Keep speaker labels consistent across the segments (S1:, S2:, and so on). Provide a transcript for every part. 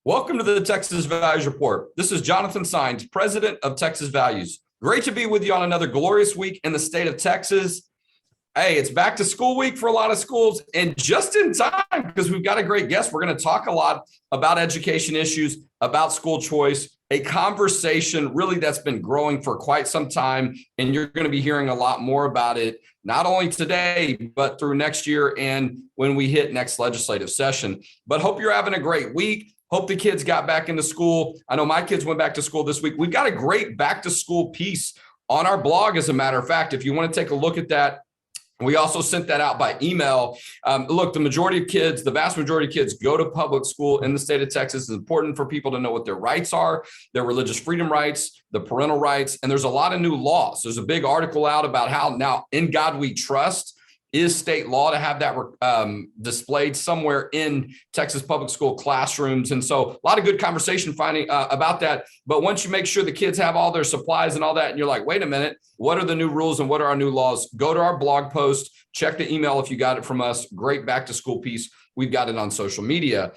S1: Welcome to the Texas Values Report. This is Jonathan Sines, president of Texas Values. Great to be with you on another glorious week in the state of Texas. Hey, it's back to school week for a lot of schools, and just in time because we've got a great guest. We're going to talk a lot about education issues, about school choice, a conversation really that's been growing for quite some time, and you're going to be hearing a lot more about it, not only today, but through next year and when we hit next legislative session. But hope you're having a great week. Hope the kids got back into school. I know my kids went back to school this week. We've got a great back to school piece on our blog, as a matter of fact. If you want to take a look at that, we also sent that out by email. Look, the vast majority of kids go to public school in the state of Texas. It's important for people to know what their rights are, their religious freedom rights, the parental rights, and there's a lot of new laws. There's a big article out about how now In God We Trust is state law to have that displayed somewhere in Texas public school classrooms. And so a lot of good conversation finding about that. But once you make sure the kids have all their supplies and all that, and you're like, wait a minute, what are the new rules and what are our new laws? Go to our blog post, check the email if you got it from us. Great back to school piece. We've got it on social media.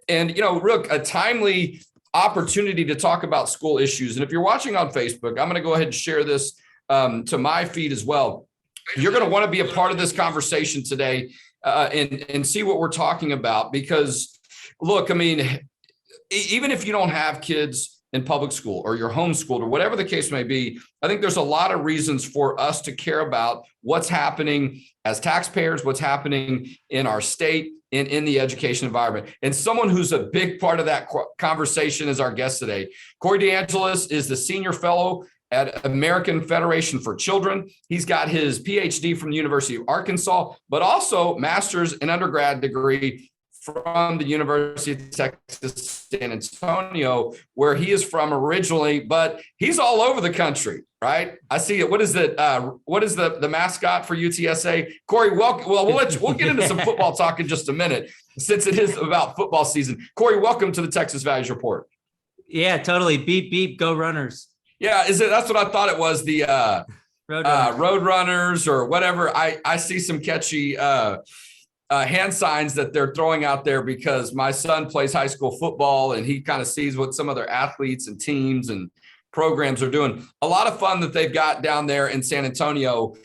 S1: And, look, a timely opportunity to talk about school issues. And if you're watching on Facebook, I'm going to go ahead and share this to my feed as well. You're going to want to be a part of this conversation today and see what we're talking about, because look, I mean, even if you don't have kids in public school or you're homeschooled or whatever the case may be, I think there's a lot of reasons for us to care about what's happening as taxpayers, what's happening in our state, in the education environment. And someone who's a big part of that conversation is our guest today. Corey DeAngelis is the senior fellow at American Federation for Children. He's got his PhD from the University of Arkansas, but also master's and undergrad degree from the University of Texas, San Antonio, where he is from originally, but he's all over the country, right? I see it. What is the mascot for UTSA? Corey, welcome. Well, we'll get into some football talk in just a minute, since it is about football season. Corey, welcome to the Texas Values Report.
S2: Yeah, totally. Beep, beep, go Runners.
S1: Yeah, that's what I thought it was, the Road Runners or whatever. I see some catchy hand signs that they're throwing out there because my son plays high school football and he kind of sees what some other athletes and teams and programs are doing. A lot of fun that they've got down there in San Antonio.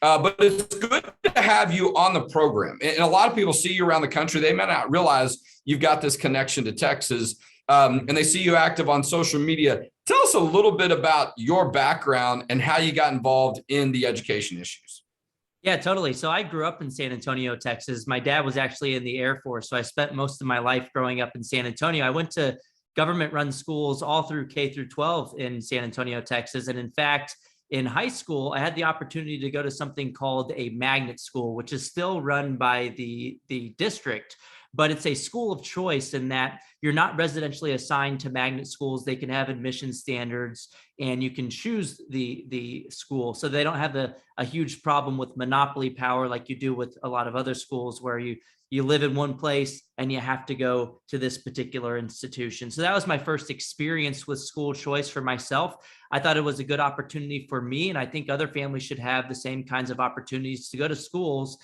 S1: But it's good to have you on the program. And a lot of people see you around the country. They may not realize you've got this connection to Texas. And they see you active on social media. Tell us a little bit about your background and how you got involved in the education issues.
S2: Yeah, totally. So I grew up in San Antonio, Texas. My dad was actually in the Air Force, so I spent most of my life growing up in San Antonio. I went to government-run schools all through K through 12 in San Antonio, Texas. And in fact, in high school, I had the opportunity to go to something called a magnet school, which is still run by the district. But it's a school of choice in that you're not residentially assigned to magnet schools. They can have admission standards and you can choose the school. So they don't have a huge problem with monopoly power like you do with a lot of other schools where you live in one place and you have to go to this particular institution. So that was my first experience with school choice for myself. I thought it was a good opportunity for me. And I think other families should have the same kinds of opportunities to go to schools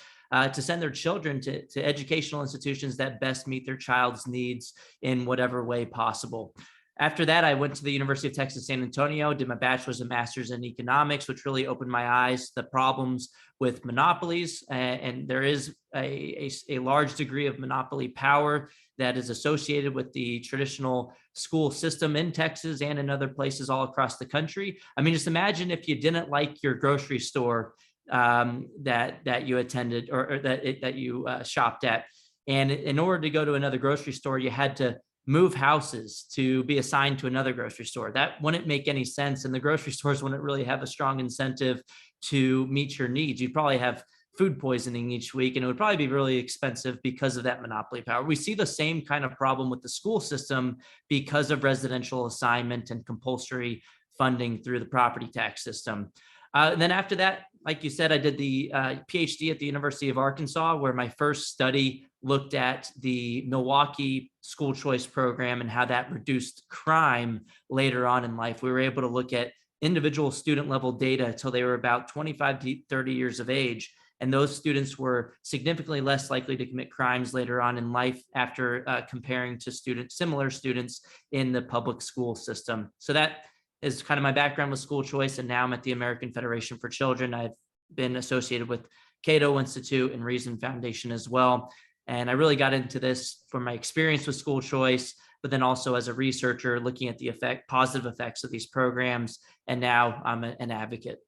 S2: to send their children to educational institutions that best meet their child's needs in whatever way possible. After that, I went to the University of Texas, San Antonio, did my bachelor's and master's in economics, which really opened my eyes to the problems with monopolies. And there is a large degree of monopoly power that is associated with the traditional school system in Texas and in other places all across the country. I mean, just imagine if you didn't like your grocery store that you attended or that you shopped at. And in order to go to another grocery store, you had to move houses to be assigned to another grocery store. That wouldn't make any sense. And the grocery stores wouldn't really have a strong incentive to meet your needs. You'd probably have food poisoning each week, and it would probably be really expensive because of that monopoly power. We see the same kind of problem with the school system because of residential assignment and compulsory funding through the property tax system. And then after that, like you said, I did the PhD at the University of Arkansas, where my first study looked at the Milwaukee school choice program and how that reduced crime later on in life. We were able to look at individual student level data until they were about 25 to 30 years of age And those students were significantly less likely to commit crimes later on in life after comparing to similar students in the public school system. So that is kind of my background with school choice. And now I'm at the American Federation for Children. I've been associated with Cato Institute and Reason Foundation as well. And I really got into this from my experience with school choice, but then also as a researcher looking at the positive effects of these programs. And now I'm an advocate.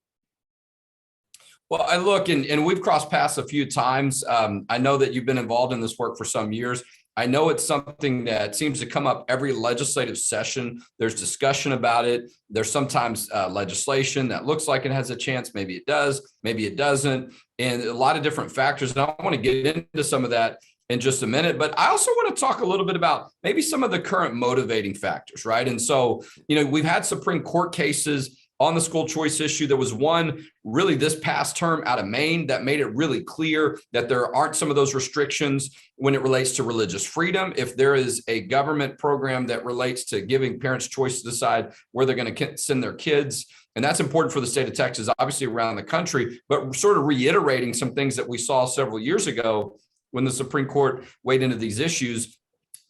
S1: Well, I look, and we've crossed paths a few times. I know that you've been involved in this work for some years. I know it's something that seems to come up every legislative session. There's discussion about it. There's sometimes legislation that looks like it has a chance. Maybe it does, maybe it doesn't. And a lot of different factors. And I want to get into some of that in just a minute, but I also want to talk a little bit about maybe some of the current motivating factors, right? And so, we've had Supreme Court cases on the school choice issue. There was one really this past term out of Maine that made it really clear that there aren't some of those restrictions when it relates to religious freedom. If there is a government program that relates to giving parents choice to decide where they're going to send their kids, and that's important for the state of Texas, obviously around the country, but sort of reiterating some things that we saw several years ago when the Supreme Court weighed into these issues.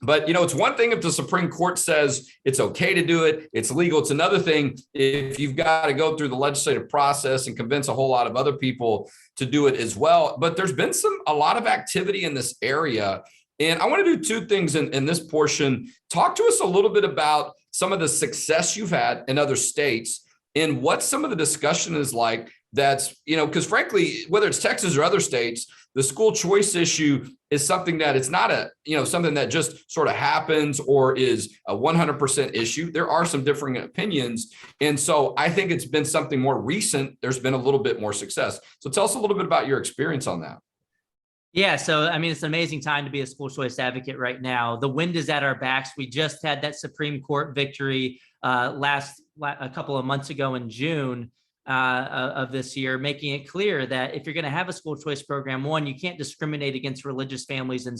S1: But, it's one thing if the Supreme Court says it's okay to do it, it's legal. It's another thing if you've got to go through the legislative process and convince a whole lot of other people to do it as well. But there's been a lot of activity in this area. And I want to do two things in this portion. Talk to us a little bit about some of the success you've had in other states and what some of the discussion is like. That's, because frankly, whether it's Texas or other states, the school choice issue is something that it's not something that just sort of happens or is a 100% issue. There are some differing opinions. And so I think it's been something more recent. There's been a little bit more success. So tell us a little bit about your experience on that.
S2: Yeah. So, it's an amazing time to be a school choice advocate right now. The wind is at our backs. We just had that Supreme Court victory a couple of months ago in June of this year, making it clear that if you're going to have a school choice program, one, you can't discriminate against religious families and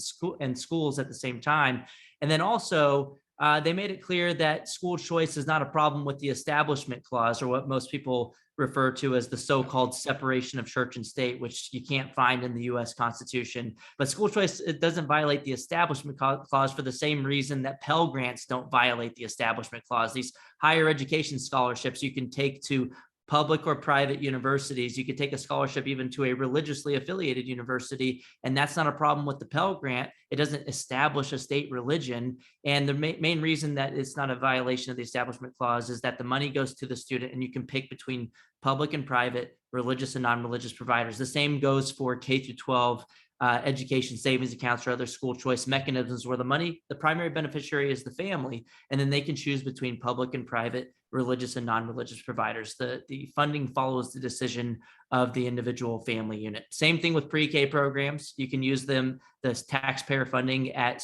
S2: schools at the same time. And then also, they made it clear that school choice is not a problem with the Establishment Clause, or what most people refer to as the so-called separation of church and state, which you can't find in the U.S. Constitution. But school choice, it doesn't violate the Establishment Clause for the same reason that Pell Grants don't violate the Establishment Clause. These higher education scholarships you can take to public or private universities. You could take a scholarship even to a religiously affiliated university, and that's not a problem with the Pell Grant. It doesn't establish a state religion. And the main reason that it's not a violation of the Establishment Clause is that the money goes to the student, and you can pick between public and private, religious and non-religious providers. The same goes for K through 12 education savings accounts or other school choice mechanisms where the primary beneficiary is the family, and then they can choose between public and private, religious and non-religious providers. The funding follows the decision of the individual family unit. Same thing with pre-K programs. You can use the taxpayer funding at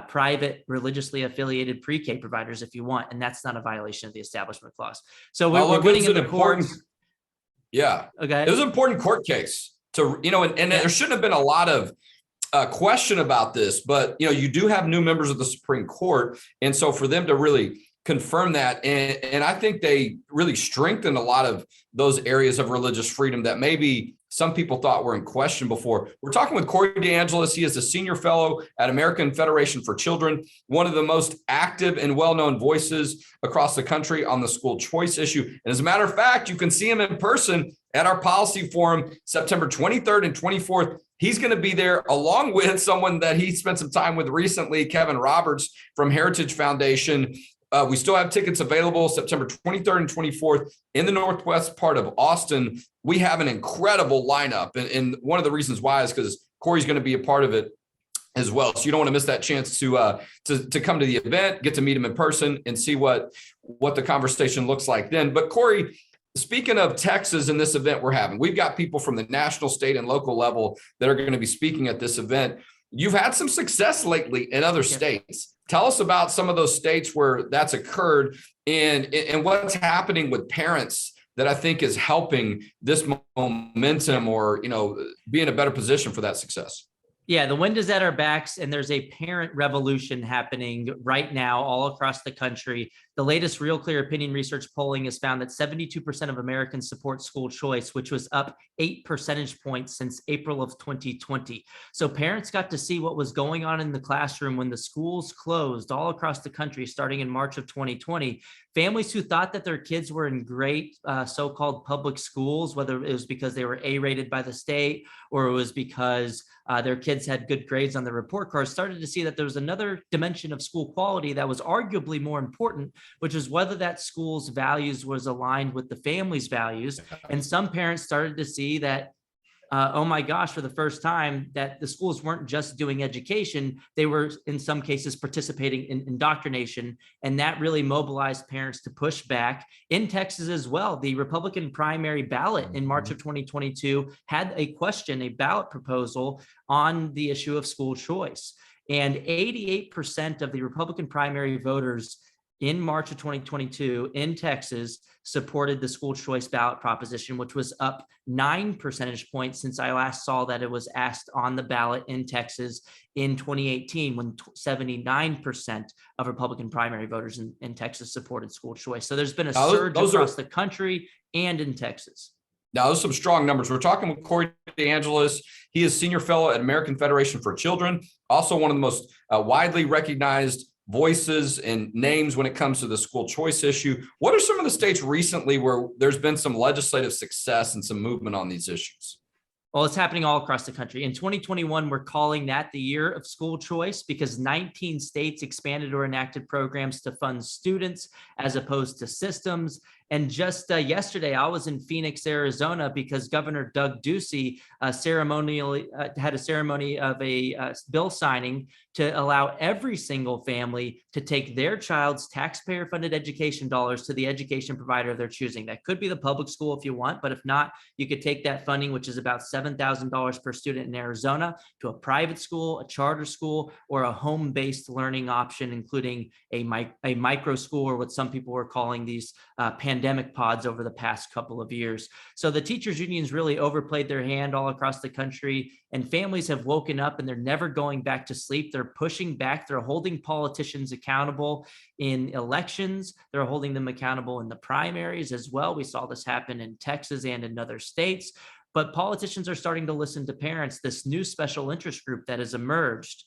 S2: private, religiously affiliated pre-K providers if you want, and that's not a violation of the Establishment Clause. So we're winning in the courts.
S1: Yeah.
S2: Okay.
S1: It was an important court case to, and there shouldn't have been a lot of question about this, but, you do have new members of the Supreme Court. And so for them to really confirm that, and I think they really strengthened a lot of those areas of religious freedom that maybe some people thought were in question before. We're talking with Corey DeAngelis. He is a senior fellow at American Federation for Children, one of the most active and well-known voices across the country on the school choice issue. And as a matter of fact, you can see him in person at our policy forum, September 23rd and 24th. He's going to be there along with someone that he spent some time with recently, Kevin Roberts from Heritage Foundation. We still have tickets available September 23rd and 24th in the northwest part of Austin. We have an incredible lineup. And one of the reasons why is because Corey's going to be a part of it as well. So you don't want to miss that chance to come to the event, get to meet him in person and see what the conversation looks like then. But Corey, speaking of Texas and this event we're having, we've got people from the national, state, and local level that are going to be speaking at this event. You've had some success lately in other states. Tell us about some of those states where that's occurred and what's happening with parents that I think is helping this momentum or, be in a better position for that success.
S2: Yeah, the wind is at our backs, and there's a parent revolution happening right now all across the country The latest Real Clear Opinion research polling has found that 72% of Americans support school choice, which was up 8 percentage points since April of 2020. So parents got to see what was going on in the classroom when the schools closed all across the country starting in March of 2020. Families who thought that their kids were in great so-called public schools, whether it was because they were A-rated by the state or it was because their kids had good grades on the report cards, started to see that there was another dimension of school quality that was arguably more important, which is whether that school's values was aligned with the family's values. And some parents started to see that, oh my gosh, for the first time, that the schools weren't just doing education, they were in some cases participating in indoctrination. And that really mobilized parents to push back. In Texas as well, the Republican primary ballot in March of 2022 had a question, a ballot proposal on the issue of school choice. And 88% of the Republican primary voters in March of 2022 in Texas supported the school choice ballot proposition, which was up 9 percentage points since I last saw that it was asked on the ballot in Texas in 2018, when 79% of Republican primary voters in Texas supported school choice. So there's been a surge across the country and in Texas.
S1: Now, those are some strong numbers. We're talking with Corey DeAngelis. He is senior fellow at American Federation for Children, also one of the most widely recognized voices and names when it comes to the school choice issue. What are some of the states recently where there's been some legislative success and some movement on these issues?
S2: Well, it's happening all across the country. In 2021, we're calling that the year of school choice because 19 states expanded or enacted programs to fund students as opposed to systems. And just yesterday, I was in Phoenix, Arizona, because Governor Doug Ducey ceremonially had a ceremony of a bill signing to allow every single family to take their child's taxpayer-funded education dollars to the education provider of their choosing. That could be the public school if you want, but if not, you could take that funding, which is about $7,000 per student in Arizona, to a private school, a charter school, or a home-based learning option, including a micro school, or what some people were calling these pandemic pods over the past couple of years. So the teachers unions really overplayed their hand all across the country, and families have woken up and they're never going back to sleep. They're pushing back. They're holding politicians accountable in elections. They're holding them accountable in the primaries as well. We saw this happen in Texas and in other states. But politicians are starting to listen to parents. This new special interest group that has emerged,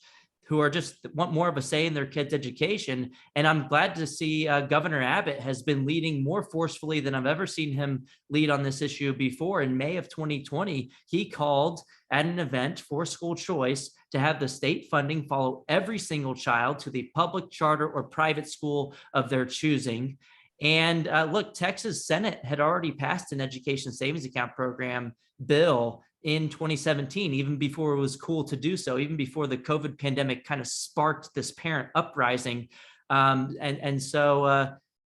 S2: who are just want more of a say in their kids' education. And I'm glad to see Governor Abbott has been leading more forcefully than I've ever seen him lead on this issue before. In May of 2020, he called at an event for school choice to have the state funding follow every single child to the public, charter, or private school of their choosing. And look, Texas Senate had already passed an education savings account program bill in 2017, even before it was cool to do so, even before the COVID pandemic kind of sparked this parent uprising. So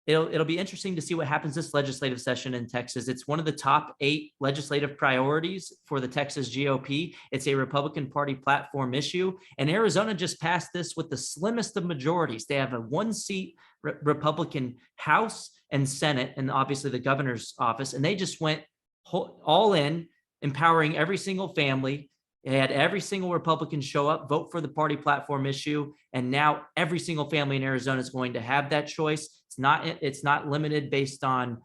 S2: it'll be interesting to see what happens this legislative session in Texas. It's one of the top 8 legislative priorities for the Texas GOP. It's a Republican Party platform issue. And Arizona just passed this with the slimmest of majorities. They have a 1-seat Republican House and Senate, and obviously the governor's office. And they just went all in, empowering every single family. They had every single Republican show up, vote for the party platform issue. And now every single family in Arizona is going to have that choice. It's not limited based on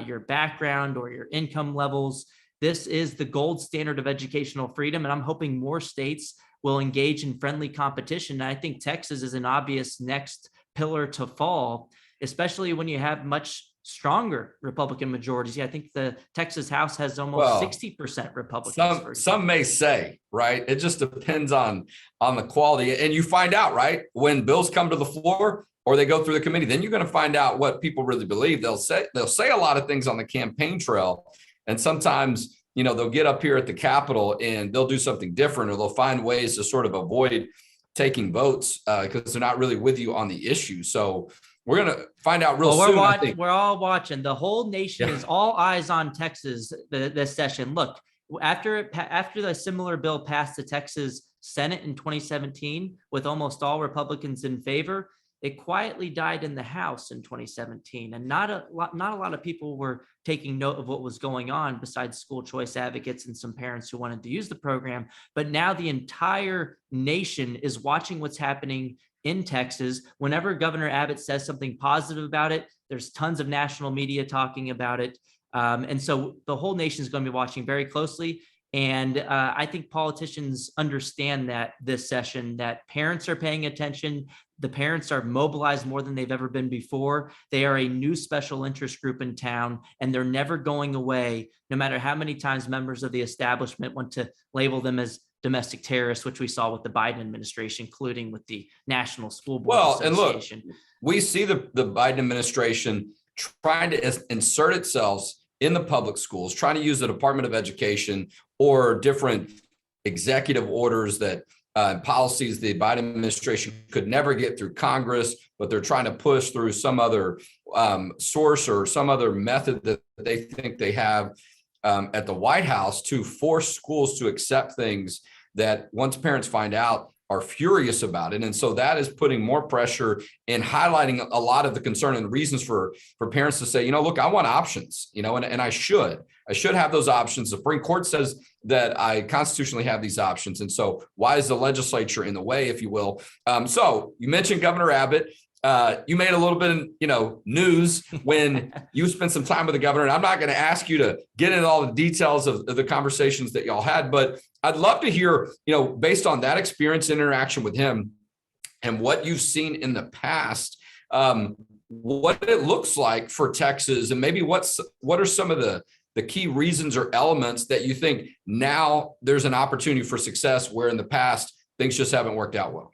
S2: your background or your income levels. This is the gold standard of educational freedom. And I'm hoping more states will engage in friendly competition. And I think Texas is an obvious next pillar to fall, especially when you have much stronger Republican majorities. Yeah, I think the Texas House has almost 60% Republicans.
S1: Some may say, right? It just depends on the quality. And you find out, right? When bills come to the floor or they go through the committee, then you're going to find out what people really believe. They'll say a lot of things on the campaign trail. And sometimes, they'll get up here at the Capitol and they'll do something different, or they'll find ways to sort of avoid taking votes because they're not really with you on the issue. So we're going to find out real soon.
S2: We're all watching. The whole nation is all eyes on Texas this session. Look, after the similar bill passed the Texas Senate in 2017 with almost all Republicans in favor, it quietly died in the House in 2017. And not a lot of people were taking note of what was going on besides school choice advocates and some parents who wanted to use the program. But now the entire nation is watching what's happening in Texas. Whenever Governor Abbott says something positive about it, there's tons of national media talking about it. And so the whole nation is going to be watching very closely. And I think politicians understand that this session, that parents are paying attention. The parents are mobilized more than they've ever been before. They are a new special interest group in town, and they're never going away, no matter how many times members of the establishment want to label them as domestic terrorists, which we saw with the Biden administration, including with the National School Board Association.
S1: And look, we see the Biden administration trying to insert itself in the public schools, trying to use the Department of Education or different executive orders that policies the Biden administration could never get through Congress, but they're trying to push through some other source or some other method that they think they have at the White House to force schools to accept things that once parents find out are furious about it. And so that is putting more pressure and highlighting a lot of the concern and reasons for parents to say, look, I want options, and I should have those options. The Supreme Court says that I constitutionally have these options. And so why is the legislature in the way, if you will? So you mentioned Governor Abbott. You made a little bit of, news when you spent some time with the governor. And I'm not going to ask you to get into all the details of the conversations that y'all had, but I'd love to hear, based on that experience, interaction with him and what you've seen in the past, what it looks like for Texas, and maybe what are some of the key reasons or elements that you think now there's an opportunity for success where in the past things just haven't worked out well.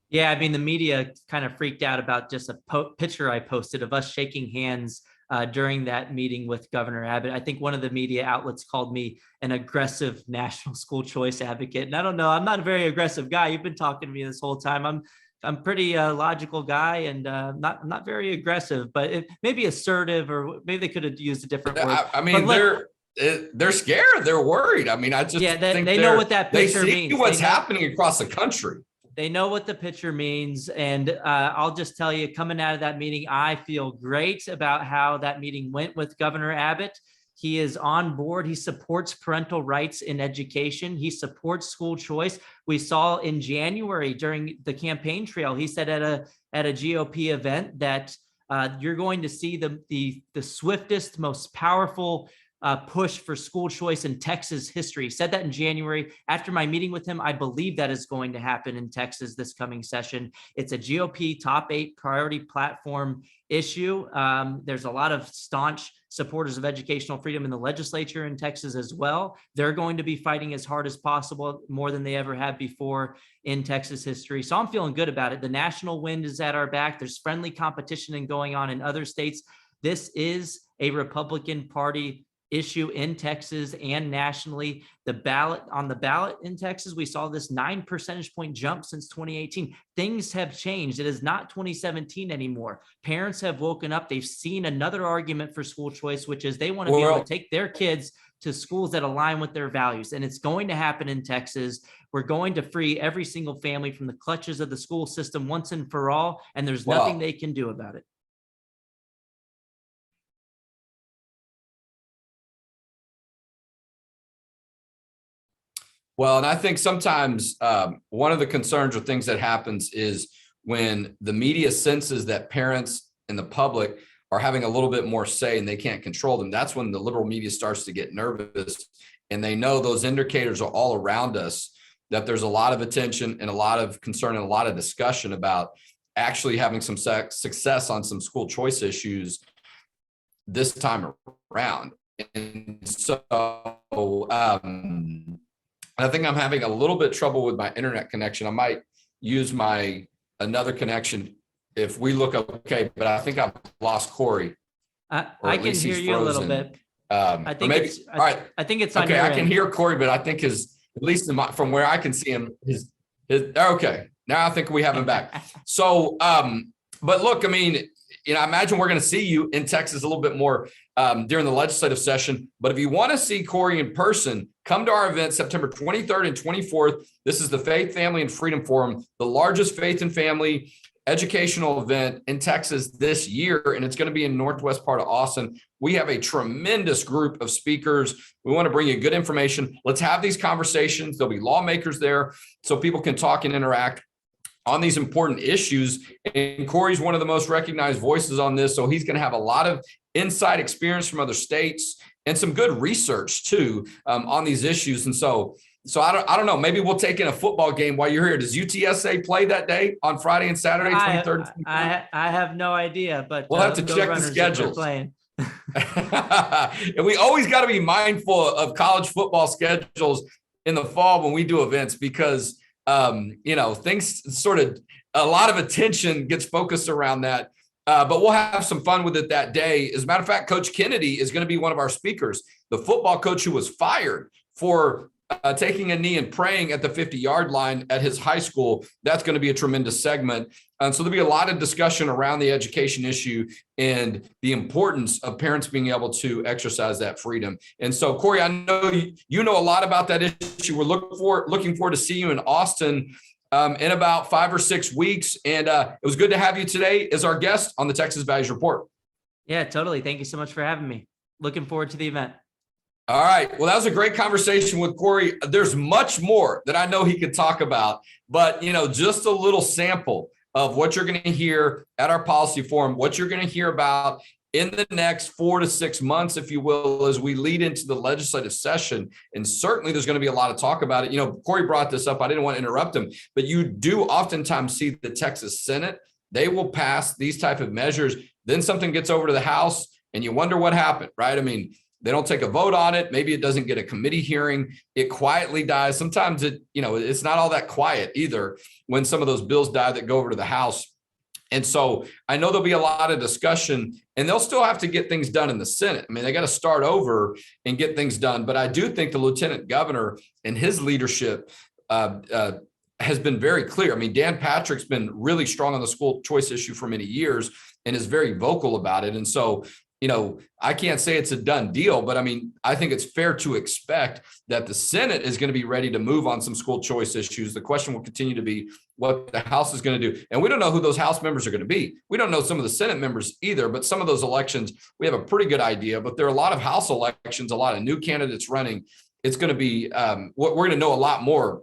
S2: Yeah, I mean, the media kind of freaked out about just a picture I posted of us shaking hands during that meeting with Governor Abbott. I think one of the media outlets called me an aggressive national school choice advocate. And I don't know, I'm not a very aggressive guy. You've been talking to me this whole time. I'm pretty logical guy and not very aggressive, but maybe assertive, or maybe they could have used a different word.
S1: I mean, they're scared. They're worried. I mean, I just think
S2: they know what that picture means.
S1: They see what's happening across the country.
S2: They know what the picture means. And I'll just tell you, coming out of that meeting, I feel great about how that meeting went with Governor Abbott. He is on board. He supports parental rights in education. He supports school choice. We saw in January during the campaign trail, he said at a GOP event that you're going to see the swiftest, most powerful push for school choice in Texas history. He said that in January. After my meeting with him, I believe that is going to happen in Texas this coming session. It's a GOP top 8 priority platform issue. There's a lot of staunch supporters of educational freedom in the legislature in Texas as well. They're going to be fighting as hard as possible, more than they ever have before in Texas history. So I'm feeling good about it. The national wind is at our back. There's friendly competition going on in other states. This is a Republican Party issue in Texas and nationally. On the ballot in Texas, we saw this 9 percentage point jump since 2018. Things have changed. It is not 2017 anymore. Parents have woken up. They've seen another argument for school choice, which is they want to be able to take their kids to schools that align with their values. And it's going to happen in Texas. We're going to free every single family from the clutches of the school system once and for all. And there's nothing they can do about it.
S1: Well, and I think sometimes one of the concerns or things that happens is when the media senses that parents and the public are having a little bit more say and they can't control them. That's when the liberal media starts to get nervous, and they know those indicators are all around us, that there's a lot of attention and a lot of concern and a lot of discussion about actually having some success on some school choice issues this time around. And so I think I'm having a little bit trouble with my internet connection. I might use another connection if we look okay, but I think I've lost Corey.
S2: I can hear you a little bit. I think
S1: all right.
S2: I think it's on
S1: okay.
S2: your
S1: I can
S2: end.
S1: hear Corey, but I think at least from where I can see him, his okay. Now I think we have him back. So, but look, I mean, I imagine we're going to see you in Texas a little bit more during the legislative session. But if you want to see Corey in person, come to our event September 23rd and 24th. This is the Faith, Family, and Freedom Forum, the largest faith and family educational event in Texas this year, and it's going to be in northwest part of Austin. We have a tremendous group of speakers. We want to bring you good information. Let's have these conversations. There'll be lawmakers there so people can talk and interact on these important issues. And Corey's one of the most recognized voices on this, so he's going to have a lot of inside experience from other states and some good research too on these issues. And so I don't know, maybe we'll take in a football game while you're here. Does UTSA play that day on Friday and Saturday, 23rd?
S2: I have no idea, but
S1: we'll have to check the schedules. And we always got to be mindful of college football schedules in the fall when we do events, because things sort of, a lot of attention gets focused around that. But we'll have some fun with it that day. As a matter of fact, Coach Kennedy is going to be one of our speakers, the football coach who was fired for taking a knee and praying at the 50-yard line at his high school. That's going to be a tremendous segment. And so there'll be a lot of discussion around the education issue and the importance of parents being able to exercise that freedom. And so, Corey, I know you know a lot about that issue. We're looking forward to see you in Austin in about 5 or 6 weeks. And it was good to have you today as our guest on the Texas Values Report.
S2: Yeah, totally. Thank you so much for having me. Looking forward to the event.
S1: All right. Well, that was a great conversation with Corey. There's much more that I know he could talk about, but just a little sample of what you're going to hear at our policy forum, what you're going to hear about in the next 4 to 6 months, if you will, as we lead into the legislative session. And certainly there's going to be a lot of talk about it. Corey brought this up. I didn't want to interrupt him, but you do oftentimes see the Texas Senate. They will pass these type of measures. Then something gets over to the House and you wonder what happened, right? I mean, they don't take a vote on it. Maybe it doesn't get a committee hearing. It quietly dies. Sometimes it's not all that quiet either when some of those bills die that go over to the House. And so I know there'll be a lot of discussion, and they'll still have to get things done in the Senate. I mean, they got to start over and get things done. But I do think the lieutenant governor and his leadership has been very clear. I mean, Dan Patrick's been really strong on the school choice issue for many years and is very vocal about it. And so I can't say it's a done deal, but I mean, I think it's fair to expect that the Senate is going to be ready to move on some school choice issues. The question will continue to be what the House is going to do. And we don't know who those House members are going to be. We don't know some of the Senate members either, but some of those elections, we have a pretty good idea, but there are a lot of House elections, a lot of new candidates running. It's going to be, we're going to know a lot more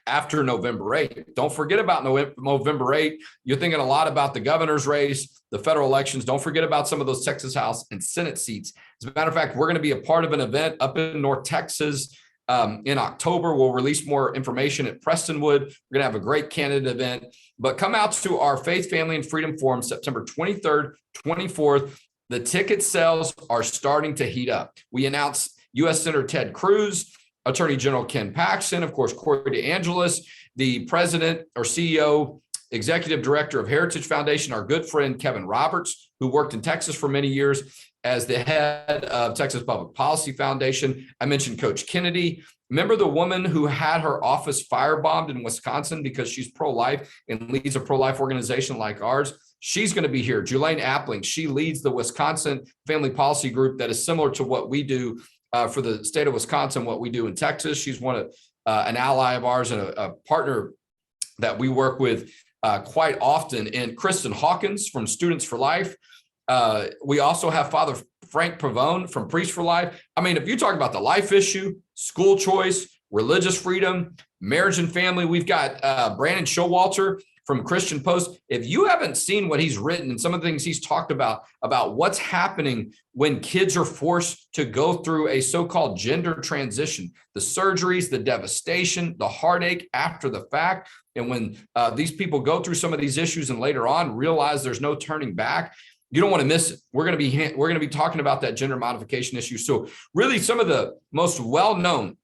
S1: after November 8th. Don't forget about November 8th. You're thinking a lot about the governor's race, the federal elections. Don't forget about some of those Texas House and Senate seats. As a matter of fact, we're going to be a part of an event up in North Texas in October. We'll release more information at Prestonwood. We're going to have a great candidate event. But come out to our Faith, Family, and Freedom Forum September 23rd, 24th. The ticket sales are starting to heat up. We announced U.S. Senator Ted Cruz, Attorney General Ken Paxton, of course, Corey DeAngelis, the president or CEO, executive director of Heritage Foundation, our good friend Kevin Roberts, who worked in Texas for many years as the head of Texas Public Policy Foundation. I mentioned Coach Kennedy. Remember the woman who had her office firebombed in Wisconsin because she's pro-life and leads a pro-life organization like ours? She's going to be here. Julaine Appling, she leads the Wisconsin Family Policy Group that is similar to what we do for the state of Wisconsin, what we do in Texas. She's an ally of ours and a partner that we work with quite often. And Kristen Hawkins from Students for Life. We also have Father Frank Pavone from Priests for Life. I mean, if you talk about the life issue, school choice, religious freedom, marriage and family, we've got Brandon Showalter from Christian Post. If you haven't seen what he's written and some of the things he's talked about what's happening when kids are forced to go through a so-called gender transition, the surgeries, the devastation, the heartache after the fact. And when these people go through some of these issues and later on realize there's no turning back, you don't want to miss it. We're going to be talking about that gender modification issue. So really some of the most well-known,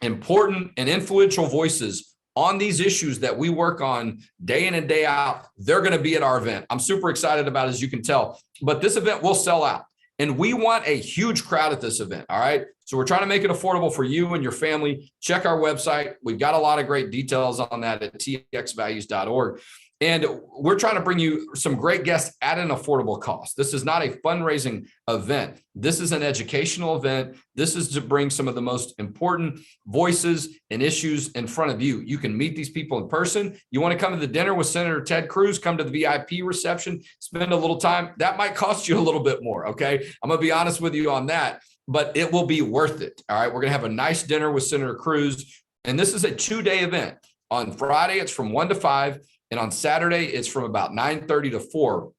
S1: important, and influential voices on these issues that we work on day in and day out, they're going to be at our event. I'm super excited about it, as you can tell, but this event will sell out and we want a huge crowd at this event. All right. So we're trying to make it affordable for you and your family. Check our website. We've got a lot of great details on that at txvalues.org. And we're trying to bring you some great guests at an affordable cost. This is not a fundraising event. This is an educational event. This is to bring some of the most important voices and issues in front of you. You can meet these people in person. You want to come to the dinner with Senator Ted Cruz, come to the VIP reception, spend a little time. That might cost you a little bit more, okay? I'm going to be honest with you on that, but it will be worth it, all right? We're going to have a nice dinner with Senator Cruz, and this is a 2-day event. On Friday, it's from 1 to 5. And on Saturday, it's from about 9:30 to 4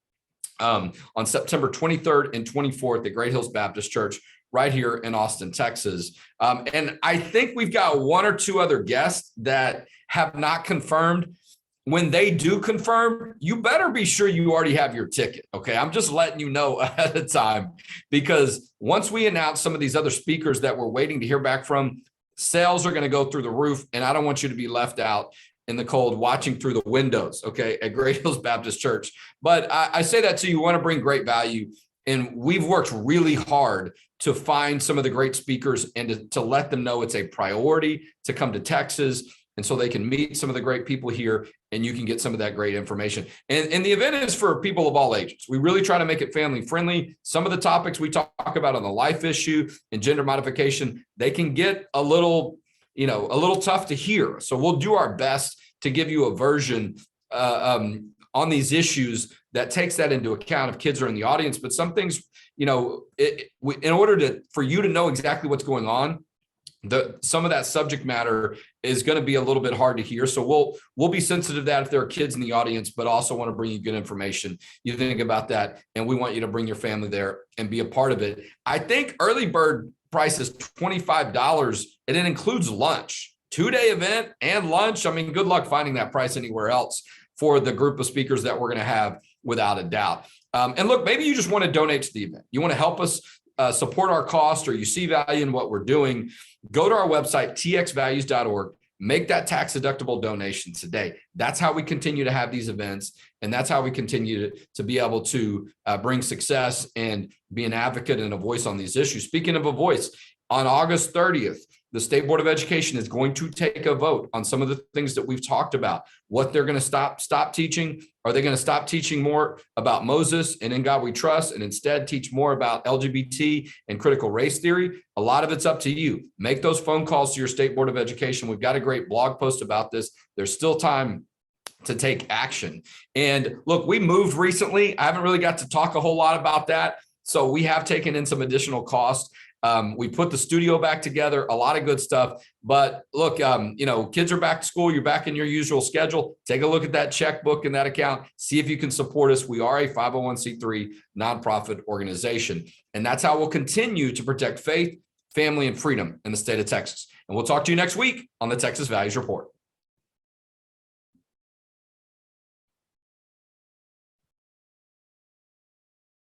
S1: on September 23rd and 24th at Great Hills Baptist Church right here in Austin, Texas. And I think we've got 1 or 2 other guests that have not confirmed. When they do confirm, you better be sure you already have your ticket, okay? I'm just letting you know ahead of time, because once we announce some of these other speakers that we're waiting to hear back from, sales are going to go through the roof, and I don't want you to be left out in the cold watching through the windows, okay, at Great Hills Baptist Church. But I say that to you, want to bring great value. And we've worked really hard to find some of the great speakers and to let them know it's a priority to come to Texas. And so they can meet some of the great people here, and you can get some of that great information. And the event is for people of all ages. We really try to make it family friendly. Some of the topics we talk about on the life issue and gender modification, they can get a little tough to hear. So we'll do our best to give you a version on these issues that takes that into account if kids are in the audience. But some things, in order for you to know exactly what's going on, some of that subject matter is going to be a little bit hard to hear. So we'll be sensitive to that if there are kids in the audience, but also want to bring you good information. You think about that, and we want you to bring your family there and be a part of it. I think early bird price is $25, and it includes lunch. 2-day event and lunch. I mean, good luck finding that price anywhere else for the group of speakers that we're going to have, without a doubt. And look, maybe you just want to donate to the event. You want to help us support our cost, or you see value in what we're doing. Go to our website, txvalues.org. Make that tax-deductible donation today. That's how we continue to have these events, and that's how we continue to be able to bring success and be an advocate and a voice on these issues. Speaking of a voice, on August 30th, the State Board of Education is going to take a vote on some of the things that we've talked about, what they're going to stop teaching. Are they going to stop teaching more about Moses and In God We Trust, and instead teach more about LGBT and critical race theory? A lot of it's up to you. Make those phone calls to your State Board of Education. We've got a great blog post about this. There's still time to take action. And look, we moved recently. I haven't really got to talk a whole lot about that. So we have taken in some additional costs. We put the studio back together, a lot of good stuff. But look, kids are back to school. You're back in your usual schedule. Take a look at that checkbook and that account. See if you can support us. We are a 501c3 nonprofit organization. And that's how we'll continue to protect faith, family, and freedom in the state of Texas. And we'll talk to you next week on the Texas Values Report.